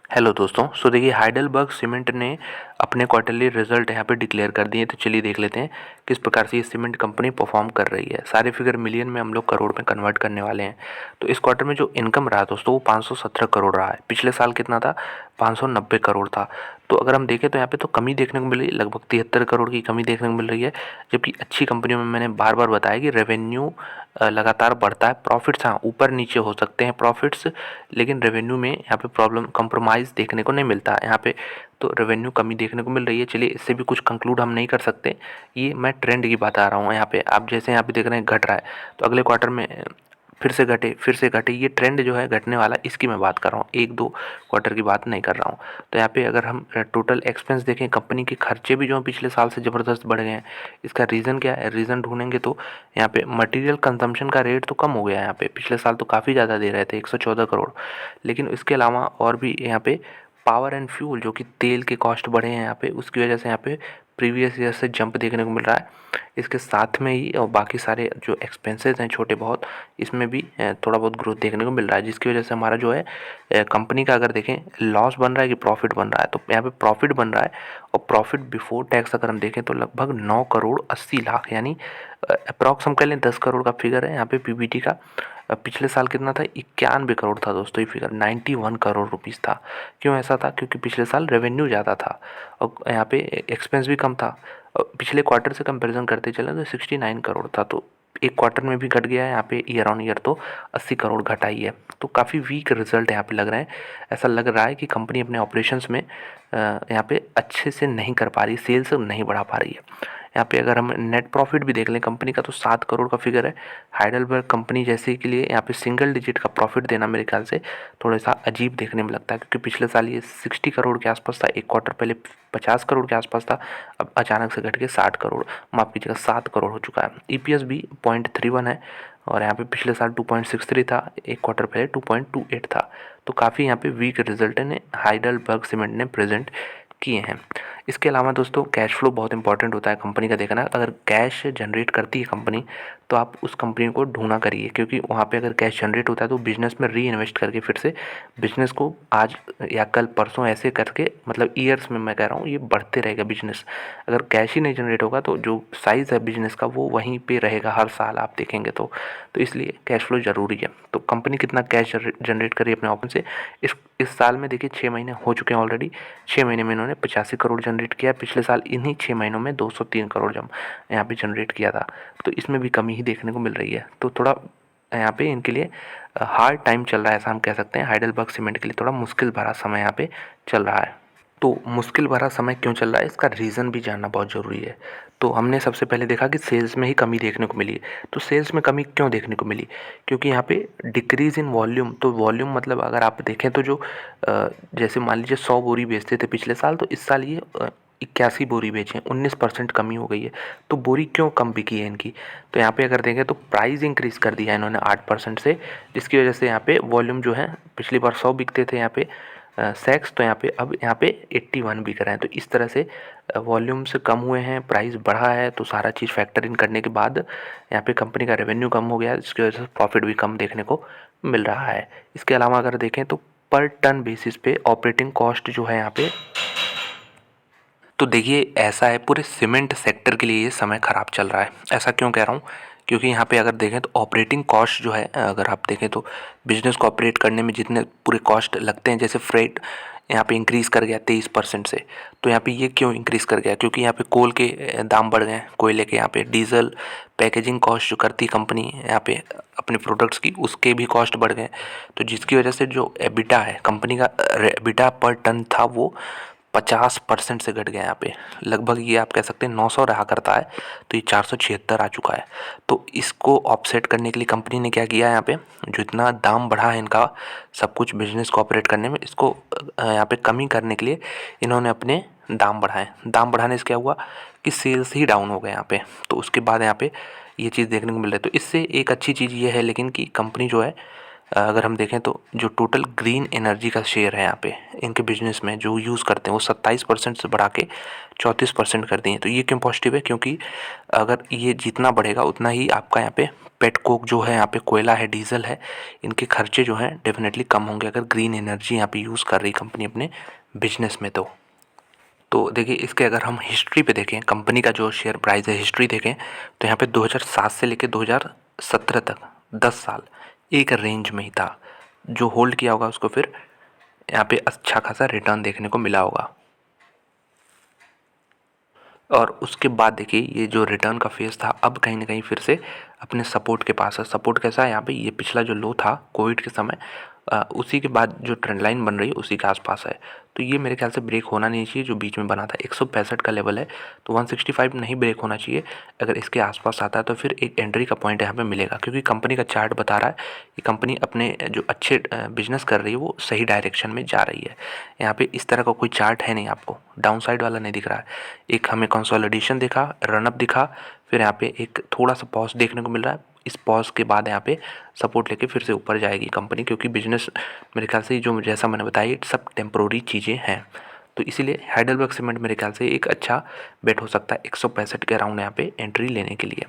Hello दोस्तों। देखिए Heidelberg cement ने अपने क्वार्टरली रिजल्ट यहाँ पे डिक्लेयर कर दिए। तो चलिए देख लेते हैं किस प्रकार से ये सीमेंट कंपनी परफॉर्म कर रही है। सारे फिगर मिलियन में हम लोग करोड़ में कन्वर्ट करने वाले हैं। तो इस क्वार्टर में जो इनकम रहा दोस्तों वो 517 करोड़ रहा है। पिछले साल कितना था? 590 करोड़ था। तो अगर हम देखें तो यहाँ पे तो कमी देखने को मिल रही है, लगभग 73 करोड़ की कमी देखने को मिल रही है। जबकि अच्छी कंपनियों में मैंने बार बार बताया कि रेवेन्यू लगातार बढ़ता है। प्रॉफिट्स हाँ ऊपर नीचे हो सकते हैं प्रॉफिट्स, लेकिन रेवेन्यू में यहाँ पे प्रॉब्लम कंप्रोमाइज़ देखने को नहीं मिलता यहाँ पे। तो रेवेन्यू कमी देखने को मिल रही है। चलिए इससे भी कुछ कंक्लूड हम नहीं कर सकते। ये मैं ट्रेंड की बात आ रहा हूँ यहाँ पे। आप जैसे यहाँ पे देख रहे हैं घट रहा है, तो अगले क्वार्टर में फिर से घटे। ये ट्रेंड जो है घटने वाला, इसकी मैं बात कर रहा हूँ, एक दो क्वार्टर की बात नहीं कर रहा हूँ। तो यहाँ पे अगर हम टोटल एक्सपेंस देखें, कंपनी के खर्चे भी जो हैं पिछले साल से ज़बरदस्त बढ़ गए हैं। इसका रीज़न क्या है? रीज़न ढूंढेंगे तो यहाँ पे मटेरियल कंजम्पशन का रेट तो कम हो गया है। यहाँ पे पिछले साल तो काफ़ी ज़्यादा दे रहे थे, 114 करोड़। लेकिन इसके अलावा और भी यहाँ पे पावर एंड फ्यूल, जो कि तेल के कॉस्ट बढ़े हैं यहाँ पे, उसकी वजह से यहाँ पे प्रीवियस ईयर से जंप देखने को मिल रहा है। इसके साथ में ही और बाकी सारे जो एक्सपेंसेस हैं छोटे बहुत, इसमें भी थोड़ा बहुत ग्रोथ देखने को मिल रहा है, जिसकी वजह से हमारा जो है कंपनी का अगर देखें लॉस बन रहा है कि प्रॉफिट बन रहा है, तो यहाँ पे प्रॉफिट बन रहा है। और प्रॉफिट बिफोर टैक्स अगर हम देखें तो लगभग 9 करोड़ 80 लाख, यानी अप्रॉक्स हम कह लें 10 करोड़ का फिगर है यहाँ पे पीबीटी का। पिछले साल कितना था? 91 करोड़ था दोस्तों ये फिगर, 91 करोड़ रुपीज़ था। क्यों ऐसा था? क्योंकि पिछले साल रेवेन्यू ज़्यादा था और यहाँ पे एक्सपेंस भी कम था। पिछले क्वार्टर से कंपैरिजन करते चले तो 69 करोड़ था। तो एक क्वार्टर में भी घट गया है यहाँ पे, ईयर ऑन ईयर तो 80 करोड़ घटा ही है। तो काफ़ी वीक रिजल्ट यहाँ पे लग रहे हैं। ऐसा लग रहा है कि कंपनी अपने ऑपरेशंस में यहाँ पे अच्छे से नहीं कर पा रही, सेल्स नहीं बढ़ा पा रही है। यहाँ पे अगर हम नेट प्रॉफिट भी देख लें कंपनी का, तो 7 करोड़ का फिगर है। हाइडेलबर्ग कंपनी जैसे के लिए यहाँ पे सिंगल डिजिट का प्रॉफिट देना मेरे ख्याल से थोड़ा सा अजीब देखने में लगता है, क्योंकि पिछले साल ये 60 करोड़ के आसपास था, एक क्वार्टर पहले 50 करोड़ के आसपास था, अब अचानक से घट के 60 करोड़, माफ़ कीजिएगा 7 करोड़ हो चुका है। ईपीएस भी 0.31 है और यहाँ पे पिछले साल 2.63 था, एक क्वार्टर पहले 2.28 था। तो काफ़ी यहाँ पे वीक रिजल्ट ने हाइडेलबर्ग सीमेंट ने प्रेजेंट किए हैं। इसके अलावा दोस्तों कैश फ्लो बहुत इंपॉर्टेंट होता है कंपनी का देखना। अगर कैश जनरेट करती है कंपनी, तो आप उस कंपनी को ढूंढा करिए, क्योंकि वहाँ पे अगर कैश जनरेट होता है तो बिजनेस में री इन्वेस्ट करके फिर से बिजनेस को आज या कल परसों ऐसे करके, मतलब ईयर्स में मैं कह रहा हूँ, ये बढ़ते रहेगा बिजनेस। अगर कैश ही नहीं जनरेट होगा तो जो साइज़ है बिजनेस का वो वहीं पे रहेगा हर साल आप देखेंगे तो इसलिए कैश फ्लो ज़रूरी है। तो कंपनी कितना कैश जनरेट करी अपने ऑपरेशन से, इस साल में देखिए 6 महीने हो चुके हैं ऑलरेडी। 6 महीने में इन्होंने 85 करोड़ जनरेट किया। पिछले साल इन्हीं 6 महीनों में 203 करोड़ जम यहाँ पे जनरेट किया था। तो इसमें भी कमी ही देखने को मिल रही है। तो थोड़ा यहाँ पे इनके लिए हार्ड टाइम चल रहा है, ऐसा हम कह सकते हैं। हाइडेलबर्ग सीमेंट के लिए थोड़ा मुश्किल भरा समय यहाँ पे चल रहा है। तो मुश्किल भरा समय क्यों चल रहा है, इसका रीज़न भी जानना बहुत ज़रूरी है। तो हमने सबसे पहले देखा कि सेल्स में ही कमी देखने को मिली। तो सेल्स में कमी क्यों देखने को मिली? क्योंकि यहाँ पे डिक्रीज़ इन वॉल्यूम। तो वॉल्यूम मतलब अगर आप देखें तो जो जैसे मान लीजिए 100 बोरी बेचते थे पिछले साल, तो इस साल ये 81 बोरी बेचें, 19% कमी हो गई है। तो बोरी क्यों कम बिकी है इनकी? तो यहाँ पे अगर देखें तो प्राइस इंक्रीज़ कर दिया है इन्होंने 8% से, जिसकी वजह से यहाँ पे वॉल्यूम जो है, पिछली बार 100 बिकते थे यहाँ पे सैक्स, तो यहाँ पे अब यहाँ पे 81 बिक रहे हैं। तो इस तरह से वॉल्यूम से कम हुए हैं, प्राइस बढ़ा है। तो सारा चीज़ फैक्टर इन करने के बाद यहाँ पे कंपनी का रेवेन्यू कम हो गया, जिसकी वजह से प्रॉफिट भी कम देखने को मिल रहा है। इसके अलावा अगर देखें तो पर टन बेसिस पे ऑपरेटिंग कॉस्ट जो है यहाँ पे, तो देखिए ऐसा है, पूरे सीमेंट सेक्टर के लिए ये समय ख़राब चल रहा है। ऐसा क्यों कह रहा हूँ? क्योंकि यहाँ पे अगर देखें तो ऑपरेटिंग कॉस्ट जो है, अगर आप देखें तो बिज़नेस को ऑपरेट करने में जितने पूरे कॉस्ट लगते हैं, जैसे फ्रेट यहाँ पे इंक्रीज़ कर गया 23% से। तो यहाँ पे ये क्यों इंक्रीज़ कर गया? क्योंकि यहाँ पे कोल के दाम बढ़ गए, कोयले के। यहाँ पे डीजल, पैकेजिंग कॉस्ट जो करती कंपनी यहाँ पे अपने प्रोडक्ट्स की, उसके भी कॉस्ट बढ़ गए। तो जिसकी वजह से जो एबिटा है कंपनी का, एबिटा पर टन था वो 50% से घट गया। यहाँ पे लगभग ये आप कह सकते हैं 900 रहा करता है, तो ये 476 आ चुका है। तो इसको ऑफसेट करने के लिए कंपनी ने क्या किया, यहाँ पे जो इतना दाम बढ़ा है इनका सब कुछ बिजनेस को ऑपरेट करने में, इसको यहाँ पे कमी करने के लिए इन्होंने अपने दाम बढ़ाए। दाम बढ़ाने से क्या हुआ कि सेल्स ही डाउन हो गए यहाँ पे। तो उसके बाद यहाँ पे ये चीज़ देखने को मिल रही है। तो इससे एक अच्छी चीज़ ये है लेकिन कि कंपनी जो है, अगर हम देखें तो जो टोटल ग्रीन एनर्जी का शेयर है यहाँ पे, इनके बिजनेस में जो यूज़ करते हैं वो 27% से बढ़ा के 34% कर दिए। तो ये क्यों पॉजिटिव है? क्योंकि अगर ये जितना बढ़ेगा उतना ही आपका यहाँ पे पेट कोक जो है, यहाँ पे कोयला है, डीजल है, इनके खर्चे जो हैं डेफिनेटली कम होंगे अगर ग्रीन एनर्जी यहाँ पे यूज़ कर रही कंपनी अपने बिजनेस में। तो देखिए इसके अगर हम हिस्ट्री पे देखें, कंपनी का जो शेयर प्राइस है हिस्ट्री देखें, तो यहाँ पे 2007 से लेकर 2017 तक 10 साल एक रेंज में ही था। जो होल्ड किया होगा उसको फिर यहाँ पे अच्छा खासा रिटर्न देखने को मिला होगा। और उसके बाद देखिए ये जो रिटर्न का फेज़ था अब कहीं ना कहीं फिर से अपने सपोर्ट के पास है। सपोर्ट कैसा है? यहाँ पे ये पिछला जो लो था कोविड के समय, उसी के बाद जो ट्रेंड लाइन बन रही है उसी के आसपास है। तो ये मेरे ख्याल से ब्रेक होना नहीं चाहिए। जो बीच में बना था 165 का लेवल है, तो 165 नहीं ब्रेक होना चाहिए। अगर इसके आसपास आता है तो फिर एक एंट्री का पॉइंट यहाँ पे मिलेगा, क्योंकि कंपनी का चार्ट बता रहा है कि कंपनी अपने जो अच्छे बिजनेस कर रही है वो सही डायरेक्शन में जा रही है। यहाँ पे इस तरह का कोई चार्ट है नहीं, आपको डाउन साइड वाला नहीं दिख रहा है। एक हमें कंसोलिडेशन दिखा, रनअप दिखा, फिर यहाँ पे एक थोड़ा सा पॉज देखने को मिल रहा है। इस पॉज के बाद यहाँ पे सपोर्ट लेके फिर से ऊपर जाएगी कंपनी, क्योंकि बिजनेस मेरे ख्याल से जो जैसा मैंने बताया सब टेम्प्रोरी चीज़ें हैं। तो इसीलिए हाइडेलबर्ग सीमेंट मेरे ख्याल से एक अच्छा बेट हो सकता है 165 के अराउंड यहाँ पे एंट्री लेने के लिए।